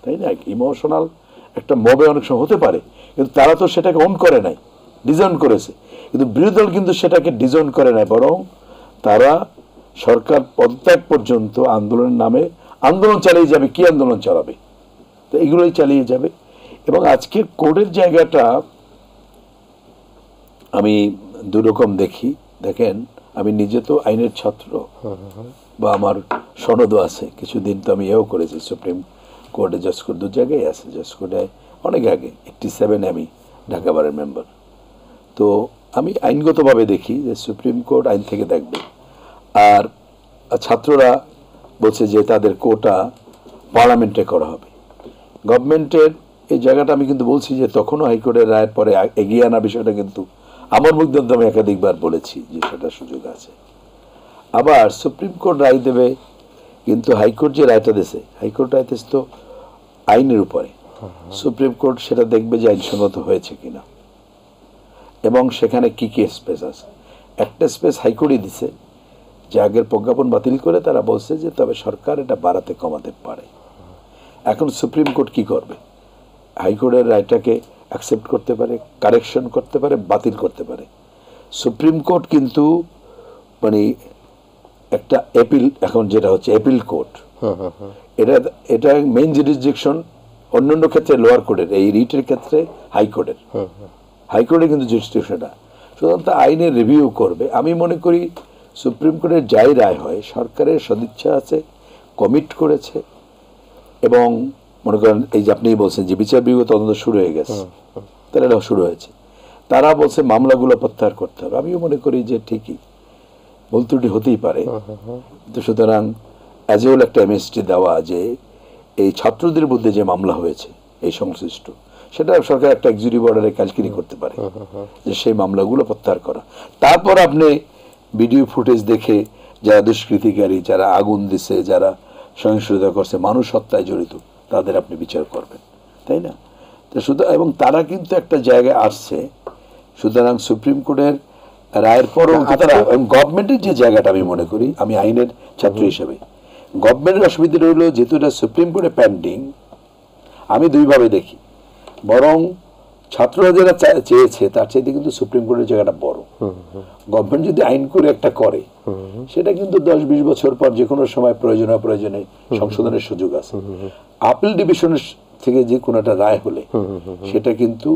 তাই না? ইমোশনাল একটা মবে অনেক সময় হতে পারে, কিন্তু তারা তো সেটাকে ওন করে নাই, ডিজাইন করেছে। কিন্তু বিরোধী দল কিন্তু সেটাকে ডিজাইন করে নাই, বরং তারা সরকার পদত্যাগ পর্যন্ত আন্দোলনের নামে আন্দোলন চালিয়ে যাবে। কি আন্দোলন চালাবে? তো এগুলোই চালিয়ে যাবে। এবং আজকে কোর্টের জায়গাটা আমি দুরকম দেখি। দেখেন, আমি নিজে তো আইনের ছাত্র, বা আমার সনদও আছে। কিছুদিন তো আমি এও করেছি, সুপ্রিম কোর্টে জজ কোর্ট, দু জায়গায় আছে। জজ কোর্টে অনেক আগে 87 আমি ঢাকা বারের মেম্বার। তো আমি আইনগতভাবে দেখি যে সুপ্রিম কোর্ট আইন থেকে দেখবে, আর ছাত্ররা বলছে যে তাদের কোটা পার্লামেন্টে করা হবে। গভর্নমেন্টের এই জায়গাটা আমি কিন্তু বলছি যে তখনও হাইকোর্টের রায়ের পরে এগিয়ে আনা বিষয়টা কিন্তু আমার মুখ দিয়ে আমি একাধিকবার বলেছি যে সেটা সুযোগ আছে। আবার সুপ্রিম কোর্ট রায় দেবে, কিন্তু হাইকোর্ট যে রায়টা দিয়েছে, হাইকোর্ট রায় দিয়েছে তো আইনের উপরে। সুপ্রিম কোর্ট সেটা দেখবে যে আইনসঙ্গত হয়েছে কিনা, এবং সেখানে কি কি স্পেস আছে। একটা স্পেস হাইকোর্টই দিছে যে আগের প্রজ্ঞাপন বাতিল করে তারা বলছে যে তবে সরকার এটা বাড়াতে কমাতে পারে। এখন সুপ্রিম কোর্ট কি করবে? হাইকোর্টের রায়টাকে অ্যাকসেপ্ট করতে পারে, কারেকশন করতে পারে, বাতিল করতে পারে। সুপ্রিম কোর্ট কিন্তু মানে একটা অ্যাপিল, এখন যেটা হচ্ছে অ্যাপিল কোর্ট, এটা মেইন জুরিসডিকশন অন্যান্য ক্ষেত্রে লোয়ার কোর্টের, এই রিটের ক্ষেত্রে হাইকোর্টের। হাইকোর্টে কিন্তু জুরিসডিকশনটা সাধারণত আইনের রিভিউ করবে। আমি মনে করি সুপ্রিম কোর্টের যাই রায় হয়, সরকারের সদিচ্ছা আছে, কমিট করেছে, এবং মনে করেন এই যে আপনি বলছেন যে বিচার বিভাগ তদন্ত শুরু হয়ে গেছে, তাহলে এটা শুরু হয়েছে। তারা বলছে মামলাগুলো প্রত্যাহার করতে হবে। আমিও মনে করি যে ঠিকই, ভুল ত্রুটি হতেই পারে। তো সুতরাং অ্যাজ ওয়েল একটা এমএসটি দেওয়া যে এই ছাত্রদের মধ্যে যে মামলা হয়েছে এই সংশ্লিষ্ট, সেটা সরকার একটা এক্সিকিউটিভ অর্ডারে কাজকিরি করতে পারে যে সেই মামলাগুলো প্রত্যাহার করা। তারপর আপনি ভিডিও ফুটেজ দেখে যারা দুষ্কৃতিকারী, যারা আগুন দিছে, যারা সহিংসতা করছে, মানুষ হত্যায় জড়িত, তাদের আপনি বিচার করবেন, তাই না? তো শুধু, এবং তারা কিন্তু একটা জায়গায় আসছে। সুতরাং সুপ্রিম কোর্টের রায়ের পরও গভর্নমেন্টের যে জায়গাটা আমি মনে করি, আমি আইনের ছাত্র হিসেবে গভর্নমেন্টের অসুবিধা রইল, যেহেতু এটা সুপ্রিম কোর্টে পেন্ডিং, আমি দুইভাবে দেখি। বরং ছাত্ররা যারা চেয়েছে তার চাইতে কিন্তু সুপ্রিম কোর্টের জায়গাটা বড়। গভর্নমেন্ট যদি আইন করে একটা করে, সেটা কিন্তু 10-20 বছর পর যে কোনো সময় প্রয়োজনে সংশোধনের সুযোগ আছে। আপিল ডিভিশনের থেকে যে কোনো একটা রায় হলে সেটা কিন্তু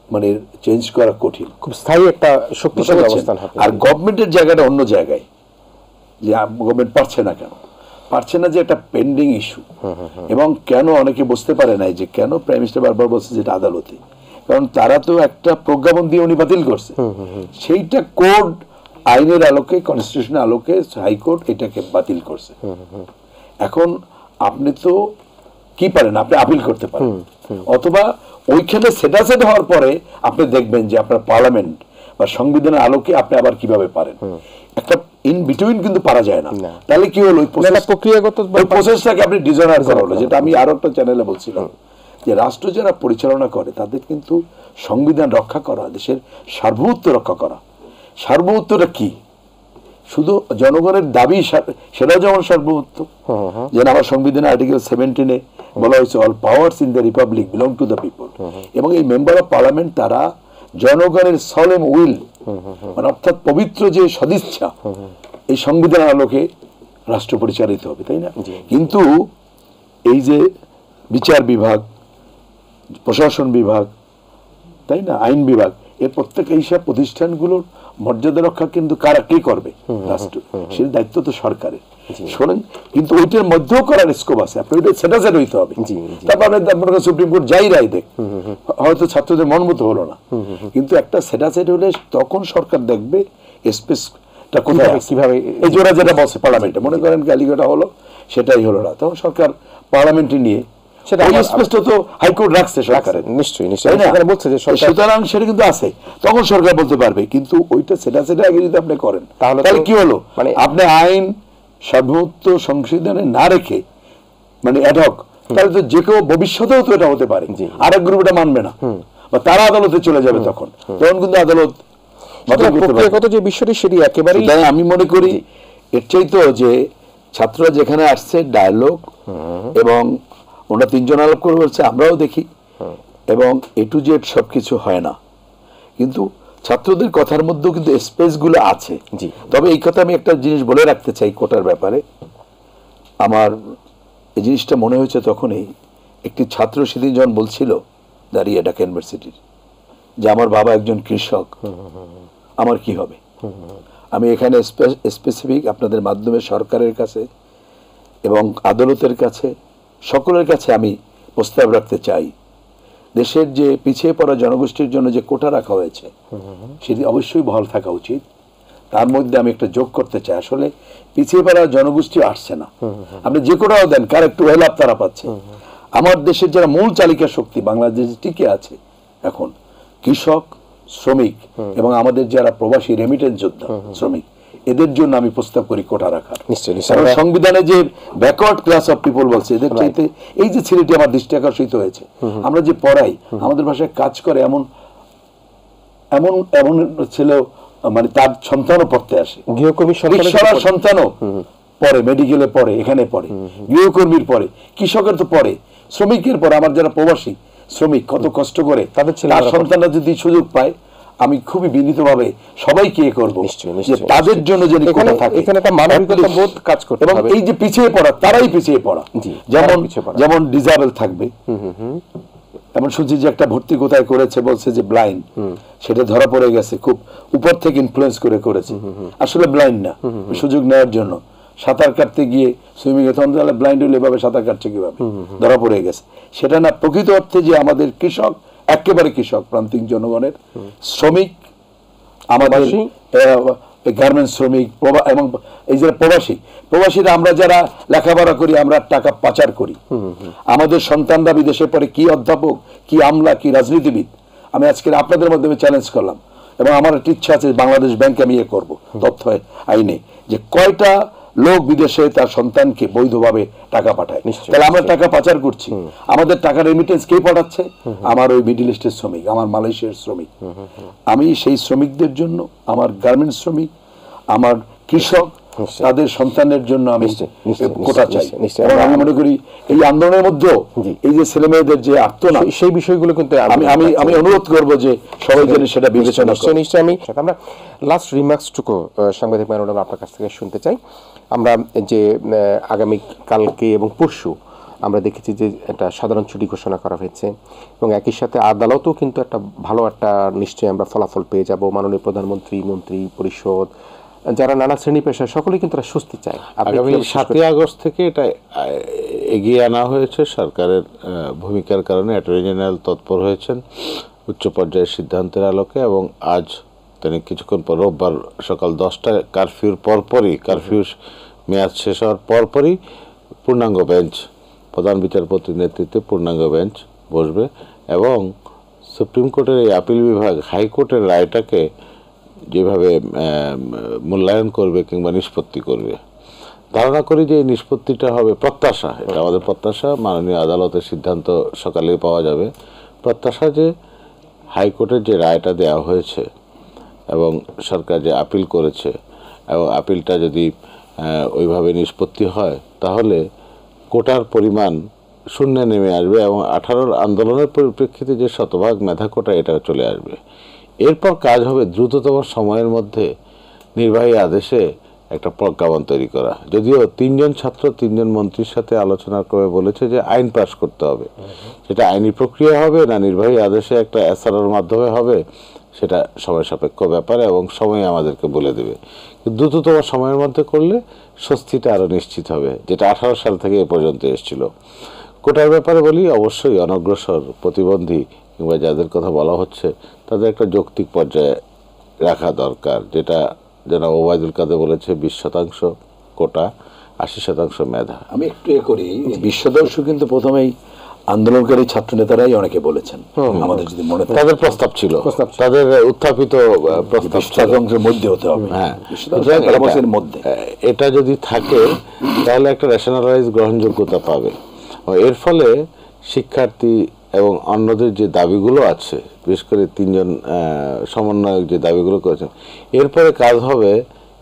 মানে চেঞ্জ করা কঠিন, খুব স্থায়ী একটা শক্তিশালী অবস্থান হবে। আর গভর্নমেন্টের জায়গাটা অন্য জায়গায়, যে গভর্নমেন্ট পারছে না কেন? পারছে না যে একটা পেন্ডিং ইস্যু। এবং কেন অনেকে বুঝতে পারে নাই যে কেন প্রাইম মিনিস্টার বারবার বলছে যেটা আদালতে, কারণ তারা তো একটা প্রজ্ঞাপন দিয়ে উনি বাতিল করছে, সেইটা কোর্ট আইনের আলোকে, কনস্টিটিউশনের আলোকে হাইকোর্ট এটাকে বাতিল করছে। এখন আপনি তো কি পারেন, আপনি আপিল করতে পারেন, অথবা ওইখানে সেটা সেট হওয়ার পরে আপনি দেখবেন যে আপনার পার্লামেন্ট বা সংবিধানের আলোকে আপনি আবার কিভাবে পারেন। একটা ইন বিটুইন কিন্তু পারা যায় না। তাহলে কি হলো, প্রক্রিয়াগত প্রসেসটাকে আপনি ডিজাইনার করা হলো। যেটা আমি আরো একটা চ্যানেলে বলছিলাম যে রাষ্ট্র যারা পরিচালনা করে তাদের কিন্তু সংবিধান রক্ষা করা, দেশের সার্বভৌমত্ব রক্ষা করা। সার্বভৌমত্বটা কি? শুধু জনগণের দাবি, সেটাও যেমন সার্বভৌমত্ব। যেন আমার সংবিধানে আর্টিকেল 17-এ বলা হয়েছে all powers in the Republic belong to the people. এবং এই মেম্বার অফ পার্লামেন্ট তারা জনগণের সলেম উইল, মানে অর্থাৎ পবিত্র যে সদিচ্ছা, এই সংবিধানের আলোকে রাষ্ট্র পরিচালিত হবে, তাই না? কিন্তু এই যে বিচার বিভাগ, প্রশাসন বিভাগ, তাই না, আইন বিভাগ, এর প্রত্যেক এইসব প্রতিষ্ঠানগুলোর মর্যাদা রক্ষা কিন্তু কারা, কে করবে? রাষ্ট্র। সেই দায়িত্ব তো সরকারের। শোনেন, কিন্তু ওইটার মধ্যেও করার স্কোপ আছে, আপনি ওইটা সেটা সেট হইতে হবে। তারপর আপনার সুপ্রিম কোর্ট যাই রায় দেখ, হয়তো ছাত্রদের মন মতো হলো না, কিন্তু একটা সেটা সেট হলে তখন সরকার দেখবে স্পেসটা কোথায়, কিভাবে। এই জোড়া যেটা বসে পার্লামেন্টে, মনে করেন গালিগাটা হলো, সেটাই হলো না, তখন সরকার পার্লামেন্টে নিয়ে সেটা ওই স্পেসটা তো হাইকোর্ট রাখছে সরকারের, নিশ্চয়ই তাই নিশ্চয়ই না? সেখানে বলছে যে সরকার সুতরাং সেটা কিন্তু আছে, তখন সরকার বলতে পারবে। কিন্তু ওইটা সেটা আগে যদি আপনি করেন তাহলে তাহলে তো কি হলো, মানে আপনি আইন সর্বোচ্চ সংশোধনে না রেখে মানে অ্যাডহক, তাহলে তো যে কেউ ভবিষ্যতেও তো এটা হতে পারে, জি। আরেক গ্রুপ এটা মানবে না, বা তারা আদালতে চলে যাবে, তখন কিন্তু আদালত বাতিল করতে পারবে। প্রক্রিয়াগত যে বিষয়টি সেটি একেবারেই সুতরাং আমি মনে করি এর চাইতেও যে ছাত্ররা যেখানে আসছে ডায়ালগ, এবং ওরা তিনজন আলাপ করে বলছে আমরাও দেখি, এবং এ টু জেড সবকিছু হয় না, কিন্তু ছাত্রদের কথার মধ্যেও কিন্তু স্পেসগুলো আছে। জি। তবে এই কথা আমি একটা জিনিস বলে রাখতে চাই কোটার ব্যাপারে, আমার এই জিনিসটা মনে হয়েছে তখনই, একটি ছাত্র সেদিন যখন বলছিল দাঁড়িয়ে ঢাকা ইউনিভার্সিটির, যে আমার বাবা একজন কৃষক, আমার কি হবে। আমি এখানে স্পেসিফিক আপনাদের মাধ্যমে সরকারের কাছে এবং আদালতের কাছে সকলের কাছে আমি প্রস্তাব রাখতে চাই, দেশের যে পিছিয়ে পড়া জনগোষ্ঠীর জন্য যে কোটা রাখা হয়েছে সেটি অবশ্যই বহাল থাকা উচিত। তার মধ্যে আমি একটা যোগ করতে চাই, আসলে পিছিয়ে পড়া জনগোষ্ঠী আসছে না, আপনি যে কোটাও দেন কার একটু হেলাপ তারা পাচ্ছে। আমার দেশের যারা মূল চালিকা শক্তি বাংলাদেশে টিকে আছে এখন, কৃষক, শ্রমিক এবং আমাদের যারা প্রবাসী রেমিটেন্স যোদ্ধা শ্রমিক, এদের জন্য আমি প্রস্তাব করি কোটা রাখার। কারণ সংবিধানে যে ব্যাকওয়ার্ড ক্লাস অফ পিপল বলছে, এদের চাইতে এই যে ছেলেটি আমার দৃষ্টি আকর্ষিত হয়েছে, আমরা যে পড়াই আমাদের ভাষায় কাজ করে এমন এমন এমন ছেলে, মানে তার সন্তানও পড়তে আসে, গৃহকর্মী সন্তানও পড়ে, মেডিকেলে পড়ে, এখানে পড়ে, গৃহকর্মীর পড়ে, কৃষকের তো পড়ে, শ্রমিকের পড়ে, আমার যারা প্রবাসী শ্রমিক কত কষ্ট করে তার সন্তানরা যদি সুযোগ পায়, আমি খুবই বিনীতভাবে সবাইকে করব যে তাদের জন্য যেন কোটা থাকে, এখানে একটা মানবিকতা বোধ কাজ করতে হবে। এবং এই যে পিছিয়ে পড়া, তারাই পিছিয়ে পড়া, যেমন ডিসেবল থাকবে, এমন শুনছি যে একটা ভর্তি কোথায় করেছে, বলছে যে ব্লাইন্ড, সেটা ধরা পড়ে গেছে, খুব উপর থেকে ইনফ্লুয়েন্স করে করেছে, আসলে ব্লাইন্ড না, সুযোগ নেওয়ার জন্য সাঁতার কাটতে গিয়ে সুইমিং এ, তখন তাহলে ব্লাইন্ড হলে এভাবে সাঁতার কাটছে কিভাবে, ধরা পড়ে গেছে। সেটা না, প্রকৃত অর্থে যে আমাদের কৃষক, একেবারে কৃষক, প্রান্তিক জনগণের শ্রমিক, আমাদের গার্মেন্টস শ্রমিক এবং এই যে প্রবাসীরা, আমরা যারা লেখাপড়া করি, আমরা টাকা পাচার করি, আমাদের সন্তানরা বিদেশে পড়ে, কি অধ্যাপক, কি আমলা, কি রাজনীতিবিদ। আমি আজকে আপনাদের মাধ্যমে চ্যালেঞ্জ করলাম, এবং আমার একটা ইচ্ছা আছে বাংলাদেশ ব্যাংকে আমি করব তথ্য আইনে, যে কয়টা লোক বিদেশে তার সন্তানকে বৈধভাবে টাকা পাঠায়, তাহলে আমরা টাকা পাচার করছি, আমাদের টাকা রেমিটেন্স কে পাঠাচ্ছে, আমার ওই মিডল ইস্টের শ্রমিক, আমার মালয়েশিয়ার শ্রমিক। আমি সেই শ্রমিকদের জন্য, আমার গার্মেন্টস শ্রমিক, আমার কৃষক, তাদের সন্তানের জন্য আমি কোটা চাই। আমি মনে করি এই আন্দোলনের মধ্যেও এই যে ছেলে মেয়েদের যে আত্মনাদ, সেই বিষয়গুলো কিন্তু আমি অনুরোধ করব যে সবাই যেন সেটা বিবেচনা করে। নিশ্চয়ই আমি আমরা লাস্ট রিমার্কসটুকু সাংবাদিক ম্যাডাম আপনার কাছ থেকে শুনতে চাই। আমরা যে আগামী কালকে এবং পরশু আমরা দেখেছি যে একটা সাধারণ ছুটি ঘোষণা করা হয়েছে, এবং একই সাথে আদালতও কিন্তু একটা ভালো একটা নিশ্চয়ই আমরা ফলাফল পেয়ে যাব। মাননীয় প্রধানমন্ত্রী, মন্ত্রী পরিষদ, যারা নানা শ্রেণী পেশার সকলেই কিন্তু শুস্তি চায়। আগামী 7ই আগস্ট থেকে এটা এগিয়ে আনা হয়েছে সরকারের ভূমিকার কারণে। অ্যাটর্নি জেনারেল তৎপর হয়েছেন উচ্চ পর্যায়ের সিদ্ধান্তের আলোকে, এবং আজ তিনি কিছুক্ষণ পর রোববার সকাল 10টা কারফিউর পরপরই, কারফিউ মেয়াদ শেষ হওয়ার পরপরই পূর্ণাঙ্গ বেঞ্চ, প্রধান বিচারপতির নেতৃত্বে পূর্ণাঙ্গ বেঞ্চ বসবে, এবং সুপ্রিম কোর্টের এই আপিল বিভাগ হাইকোর্টের রায়টাকে যেভাবে মূল্যায়ন করবে কিংবা নিষ্পত্তি করবে, ধারণা করি যে এই নিষ্পত্তিটা হবে, প্রত্যাশা, এটা আমাদের প্রত্যাশা, মাননীয় আদালতের সিদ্ধান্ত সকালে পাওয়া যাবে, প্রত্যাশা যে হাইকোর্টের যে রায়টা দেওয়া হয়েছে এবং সরকার যে আপিল করেছে, এবং আপিলটা যদি ওইভাবে নিষ্পত্তি হয়, তাহলে কোটার পরিমাণ শূন্যে নেমে আসবে, এবং 18 আন্দোলনের পরিপ্রেক্ষিতে যে শতভাগ মেধা কোটা, এটা চলে আসবে। এরপর কাজ হবে দ্রুততম সময়ের মধ্যে নির্বাহী আদেশে একটা প্রজ্ঞাপন তৈরি করা। যদিও 3 জন ছাত্র 3 জন মন্ত্রীর সাথে আলোচনার ক্রমে বলেছে যে আইন পাস করতে হবে, সেটা আইনি প্রক্রিয়া হবে না নির্বাহী আদেশে একটা এসআরওর মাধ্যমে হবে, সেটা সময় সাপেক্ষ ব্যাপার, এবং সময় আমাদেরকে বলে দেবে। দ্রুততম সময়ের মধ্যে করলে স্বস্তিটা আরও নিশ্চিত হবে, যেটা 18 সাল থেকে এ পর্যন্ত এসেছিল। কোটার ব্যাপারে বলি, অবশ্যই অনগ্রসর, প্রতিবন্ধী কিংবা যাদের কথা বলা হচ্ছে, তাদের একটা যৌক্তিক পর্যায়ে রাখা দরকার, যেটা জনাব ওবায়দুল কাদের বলেছে 20% কোটা, 80% মেধা। আমি একটু করি 20% কিন্তু প্রথমেই আন্দোলনকারী ছাত্র নেতারাই অনেকে বলেছেন, আমাদের যদি মনে থাকে তাদের প্রস্তাব ছিল, তাদের উত্থাপিত প্রস্তাব স্বাতন্ত্র্যের মধ্যে হতে হবে। হ্যাঁ, মধ্যে এটা যদি থাকে তাহলে একটা রেশনালাইজ গ্রহণযোগ্যতা পাবে। এর ফলে শিক্ষার্থী এবং অন্যদের যে দাবিগুলো আছে, বিশেষ করে তিনজন সমন্বয়ক যে দাবিগুলো করেছেন, এরপরে কাজ হবে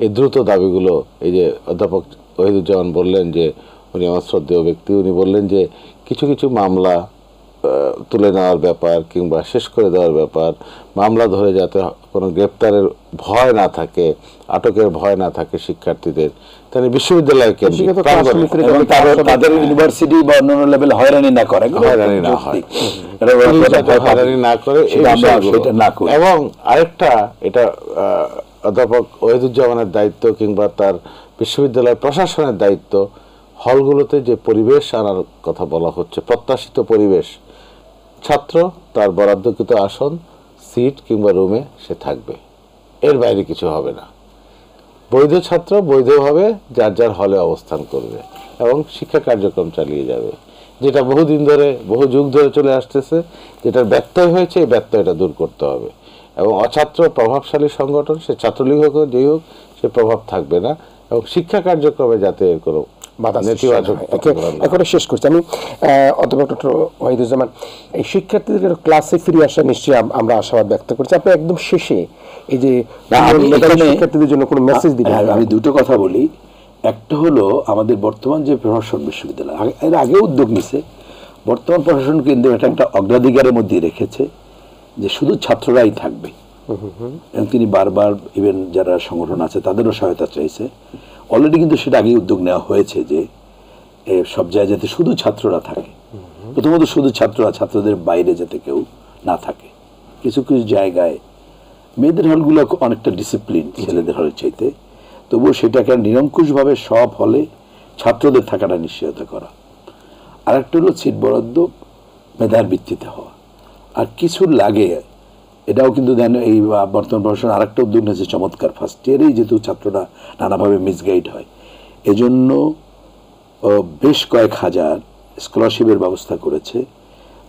এই দ্রুত দাবিগুলো। এই যে অধ্যাপক ওহিদুজ্জামান বললেন যে উনি আমার শ্রদ্ধেয় ব্যক্তি, উনি বললেন যে কিছু কিছু মামলা তুলে নেওয়ার ব্যাপার কিংবা শেষ করে দেওয়ার ব্যাপার, মামলা ধরে যাতে কোনো গ্রেপ্তারের ভয় না থাকে, আটকের ভয় না থাকে শিক্ষার্থীদের, তাহলে বিশ্ববিদ্যালয় কেন্দ্রিক তাদের ইউনিভার্সিটি বা অন্যান্য লেভেল হয়রানি না করে, হয়রানি না হয়, হয়রানি না করে, এবং আরেকটা এটা অধ্যাপক ওহিদুজ্জামানের দায়িত্ব কিংবা তার বিশ্ববিদ্যালয় প্রশাসনের দায়িত্ব, হলগুলোতে যে পরিবেশ আনার কথা বলা হচ্ছে, প্রত্যাশিত পরিবেশ, ছাত্র তার বরাদ্দকৃত আসন, সিট কিংবা রুমে সে থাকবে, এর বাইরে কিছু হবে না। বৈধ ছাত্র বৈধভাবে যার যার হলে অবস্থান করবে এবং শিক্ষা কার্যক্রম চালিয়ে যাবে, যেটা বহুদিন ধরে, বহু যুগ ধরে চলে আসতেছে, যেটার ব্যত্যয় হয়েছে, এই ব্যত্যয়টা দূর করতে হবে। এবং অছাত্র প্রভাবশালী সংগঠন, সে ছাত্রলীগ হোক যেই হোক, সে প্রভাব থাকবে না, এবং শিক্ষা কার্যক্রমে যাতে এর কোনো এখন শেষ করছি আমি। অধ্যাপক ডক্টর ওয়াহিদুজ্জামান, এই শিক্ষার্থীদের ক্লাসে ফিরে আসা নিশ্চয়ই আমরা আশাবাদ ব্যক্ত করছি। আপনি একদম শেষে এই যে শিক্ষার্থীদের জন্য কোনো মেসেজ দিবেন? আমি দুটো কথা বলি। একটা হলো আমাদের বর্তমান যে প্রশাসন বিশ্ববিদ্যালয় এর আগে উদ্যোগ নিছে, বর্তমান প্রশাসন কিন্তু এটা একটা অগ্রাধিকারের মধ্যে রেখেছে যে শুধু ছাত্ররাই থাকবে, এবং তিনি বারবার ইভেন যারা সংগঠন আছে তাদেরও সহায়তা চাইছে। অলরেডি কিন্তু সেটা আগেই উদ্যোগ নেওয়া হয়েছে যে সব জায়গায় যাতে শুধু ছাত্ররা থাকে, প্রথমত শুধু ছাত্ররা, ছাত্রদের বাইরে যাতে কেউ না থাকে। কিছু কিছু জায়গায় মেয়েদের হলগুলো অনেকটা ডিসিপ্লিন ছেলেদের হলের চাইতে, তবুও সেটাকে নিরঙ্কুশভাবে সব হলে ছাত্রদের থাকাটা নিশ্চয়তা করা। আর একটা হলো সিট বরাদ্দ মেধার ভিত্তিতে হওয়া। আর কিছু লাগে, এটাও কিন্তু দেন এই বর্তমান প্রশাসন আরেকটা উদ্যোগ নিয়েছে চমৎকার, ফার্স্ট ইয়ারেই যেহেতু ছাত্ররা নানাভাবে মিসগাইড হয়, এজন্য বেশ কয়েক হাজার স্কলারশিপের ব্যবস্থা করেছে,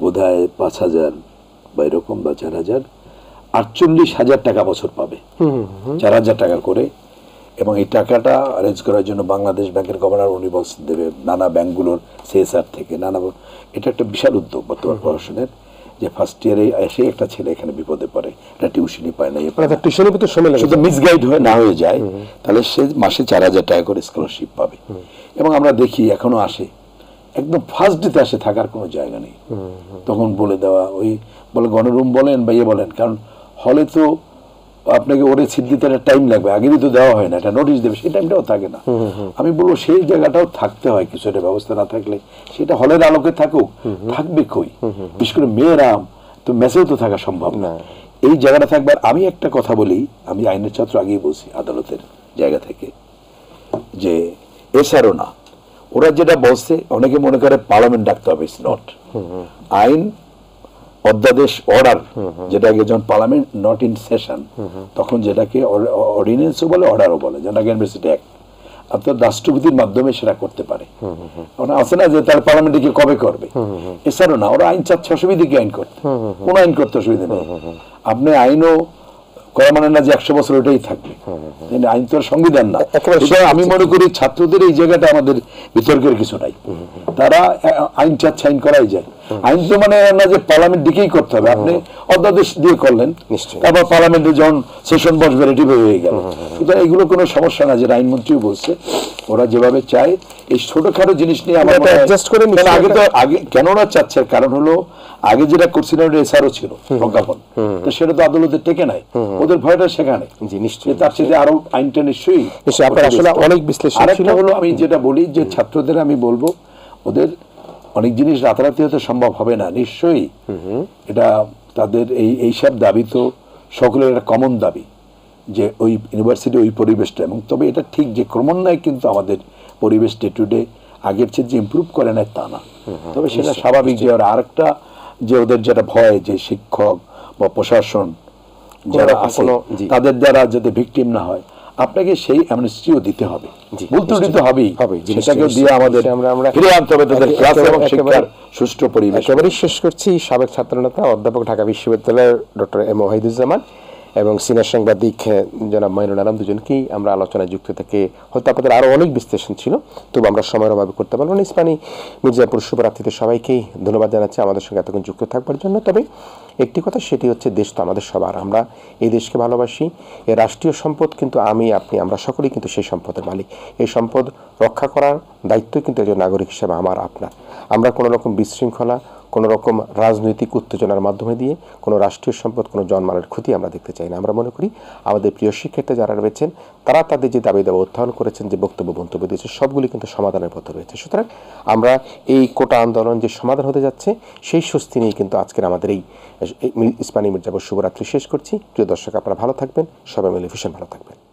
বোধহয় 5,000 বা এরকম বা 4,000, 48,000 টাকা বছর পাবে, 4,000 টাকা করে। এবং এই টাকাটা অ্যারেঞ্জ করার জন্য বাংলাদেশ ব্যাংকের গভর্নর উনি দেবে, নানা ব্যাংকগুলোর সিএসআর থেকে নানা। এটা একটা বিশাল উদ্যোগ বর্তমান প্রশাসনের, যে ফার্স্ট ইয়ারে এসে একটা ছেলে এখানে বিপদে পড়ে, এটা টিউশনই পায় না, শুধু মিসগাইড হয়ে না হয়ে যায়, তাহলে সে মাসে 4,000 টাকা করে স্কলারশিপ পাবে। এবং আমরা দেখি এখনো আসে, একদম ফার্স্ট ডেতে আসে, থাকার কোনো জায়গা নেই, তখন বলে দেওয়া, ওই বলে গণরুম বলেন বা ইয়ে বলেন, কারণ হলে তো আপনাকে ওরে সিট দিতে একটা টাইম লাগবে, আগেরই তো দেওয়া হয় না, একটা নোটিশ দেবে, সেই টাইমটাও থাকে না। আমি বলবো সেই জায়গাটাও থাকতে হয়, কিছু একটা ব্যবস্থা না থাকলে সেটা হলের আলোকে থাকুক, থাকবে কই, বিশেষ করে মেয়েরা তো মেসেও তো থাকা সম্ভব না, এই জায়গাটা থাকবে। আর আমি একটা কথা বলি, আমি আইনের ছাত্র আগেই বলছি আদালতের জায়গা থেকে, যে এছাড়াও না, ওরা যেটা বলছে, অনেকে মনে করে পার্লামেন্ট ডাকতে হবে, ইটস নট। আইন অধ্যাদেশ অর্ডার, যেটাকে যখন পার্লামেন্ট নট ইন সেশন, তখন যেটাকে অর্ডিন্যান্সও বলে, অর্ডারও বলে, যেটাকে ইউনিভার্সিটি অ্যাক্ট, অর্থাৎ রাষ্ট্রপতির মাধ্যমে সেটা করতে পারে। আছে না যে তার পার্লামেন্টে কি কবে করবে, এছাড়াও না, ওরা আইন চাচ্ছে, অসুবিধা কি আইন করতে, কোন আইন করতে অসুবিধা নেই। আপনি আইনও করা মানে না যে 100 বছর ওটাই থাকবে, আইন তো সংবিধান না। আমি মনে করি ছাত্রদের এই জায়গাটা আমাদের বিতর্কের কিছু নাই, তারা আইন চাচ্ছে, আইন করাই যায়। আইন তো মানে না যে পার্লামেন্ট দিকেই করতে হবে, আপনি অধ্যাদেশ দিয়ে করলেন, তারপর পার্লামেন্টে যখন সেশন বসবে রেডি হয়ে গেল, সুতরাং এগুলো কোনো সমস্যা না। যেটা আইনমন্ত্রীও বলছে, ওরা যেভাবে চায় এই ছোটখাটো জিনিস নিয়ে আমরা আগে তো আগে কেন ওরা চাচ্ছে, কারণ হলো আগে যেটা করছিলেন এসআরও ছিল প্রজ্ঞাপন, তো সেটা তো আদালতে টেকে নাই, ওদের ভয়টা সেখানে, তার সাথে আরো আইনটা নিশ্চয়ই অনেক বিশ্লেষণ ছিল। হলো আমি যেটা বলি যে ছাত্রদের আমি বলবো, ওদের অনেক জিনিস রাতারাতি হতে সম্ভব হবে না, নিশ্চয়ই এটা তাদের এইসব দাবি তো সকলের একটা কমন দাবি, যে ওই ইউনিভার্সিটি ওই পরিবেশটা। এবং তবে এটা ঠিক যে ক্রমান্বয়ে কিন্তু আমাদের পরিবেশ ডে টু ডে আগের চেয়ে যে ইমপ্রুভ করে নেয় তা না, তবে সেটা স্বাভাবিক। যে আরেকটা যে ওদের যেটা ভয়, যে শিক্ষক বা প্রশাসন যারা আছে তাদের দ্বারা যাতে ভিকটিম না হয়। আপনাকে সেই অ্যামনেস্টিও দিতে হবে, জি, ভুল ত্রুটি তো হবেই, হবে, সেটাকে দিয়ে আমাদের আমরা ফিরে আনতে হবে তাদের ক্লাস এবং একেবারে শিক্ষার সুষ্ঠু পরিবেশ। একেবারেই শেষ করছি। সাবেক ছাত্রনেতা অধ্যাপক ঢাকা বিশ্ববিদ্যালয়ের ডক্টর এম ওয়াহিদুজ্জামান এবং সিনিয়র সাংবাদিক জনাব মাইনুল আলম, দুজনকেই আমরা আলোচনায় যুক্ত থেকে হয়তো আপনাদের আরও অনেক বিশ্লেষণ ছিল, তবু আমরা সময়ের অভাবে করতে পারবো না। ইসলামী মির্জাপুর শুভরাত্রিতে সবাইকেই ধন্যবাদ জানাচ্ছি আমাদের সঙ্গে এতক্ষণ যুক্ত থাকবার জন্য। তবে একটি কথা, সেটি হচ্ছে দেশ তো আমাদের সবার, আমরা এই দেশকে ভালোবাসি। এই রাষ্ট্রীয় সম্পদ কিন্তু আমি, আপনি, আমরা সকলেই কিন্তু সেই সম্পদের মালিক। এই সম্পদ রক্ষা করার দায়িত্ব কিন্তু একজন নাগরিক হিসেবে আমার, আপনার। আমরা কোনো রকম বিশৃঙ্খলা, কোনো রকম রাজনৈতিক উত্তেজনার মাধ্যমে দিয়ে কোনো রাষ্ট্রীয় সম্পদ, কোনো জনমালের ক্ষতি আমরা দেখতে চাই না। আমরা মনে করি আমাদের প্রিয় শিক্ষার্থী যারা রয়েছেন, তারা তাদের যে দাবি দাবা উত্থাপন করেছেন, যে বক্তব্য মন্তব্য দিয়েছে, সবগুলি কিন্তু সমাধানের পথে রয়েছে। সুতরাং আমরা এই কোটা আন্দোলন যে সমাধান হতে যাচ্ছে, সেই স্বস্তি নিয়ে কিন্তু আজকের আমাদের এই ইসলামী মির্জাপুর শুভরাত্রি শেষ করছি। প্রিয় দর্শক, আপনারা ভালো থাকবেন, সবাই মিলে ভীষণ ভালো থাকবেন।